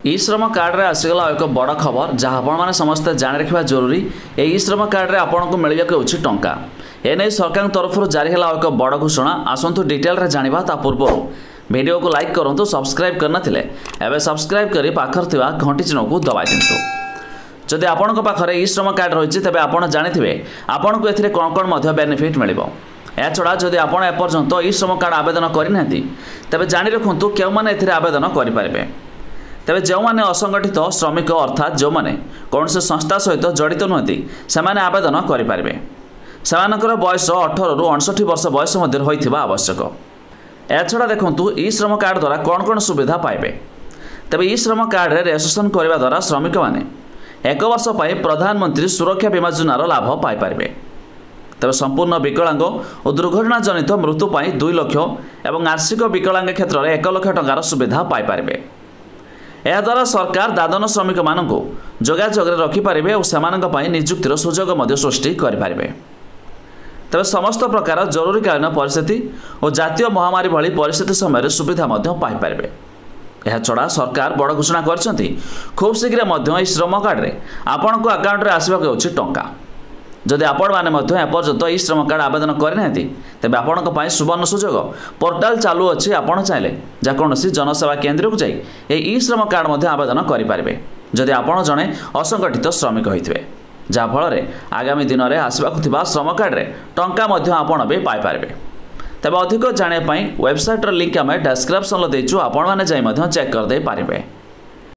ई श्रम कार्ड रे आसीगला एक बड़ खबर जहाँ आपण समस्ते जाणी रखा जरूरी। ई श्रम कार्ड रे आपण को मिल टंका एने सरकार तरफ जारी है एक बड़ घोषणा। आसतु डिटेल रे जानिबा ता पूर्व वीडियो को लाइक करंतु, सब्सक्राइब करना एवं सब्सक्राइब करी पाखर थिबा घंटी चिन्ह को दबाई दिंतु। जदि आपण पाखरे ई श्रम कार्ड रही तेज आप जानिथिबे आपण को एथिरे कोन कोन मध्य बेनिफिट मिलिबो। या छड़ा जदि आपण एपर्यंत ई श्रम कार्ड आवेदन करना तेज जाणी रखु क्यों मैंने एथिरे आवेदन करें। तेरे जो मैंने असंगठित श्रमिक अर्थात जो मैंने कौन से संस्था सहित जड़ित नुहति से आवेदन करें। से बयस 18 रु 59 वर्ष बयस मध्य होइथिबा आवश्यक। एछड़ा देखंतु ई श्रम कार्ड द्वारा कौन कौन सुविधा पाइबे। तेबे ई श्रम कार्ड रे रजिस्ट्रेशन करबा द्वारा श्रमिक माने 1 वर्ष पाई प्रधानमंत्री सुरक्षा बीमा योजनार लाभ पाई पारिबे। तेबे संपूर्ण विकलांग और दुर्घटना जनित मृत्यु पाई 2 लाख एवं आर्थिक विकलांग क्षेत्र में 1 लाख टंकार सुविधा पाई पारिबे। यह द्वारा सरकार दादन श्रमिक मानक जोगाजोग रखिपारे और से निजुक्तिर सुजोग सृष्टि करें। तेज समस्त प्रकार जरूरीकालीन परिस्थिति और जातीय महामारी भली परिस्थिति समय सुविधा पाइपर। यह छड़ा सरकार बड़ घोषणा कर खूब शीघ्र श्रम कार्ड रे आपण को अकाउंट रे आसवाक होछि टंका। जदि आपण माने एपर्यंत ई श्रम कार्ड आवेदन करना तेज आपण सुवर्ण सुजोग पोर्टाल चालू अच्छी। आपण चाहे जेकोसी जनसेवा केन्द्र को जाई ई श्रम कार्ड आवेदन करें जदि आपण जड़े असंगठित श्रमिक होते, जहाँफल आगामी दिन में आसवाक श्रम कार्ड रे टंका आपण भी पाइपर। तेज अधिक जानापी वेबसाइट लिंक आम डिस्क्रिप्शन देचु, आपण मैंने चेक करदे पारे।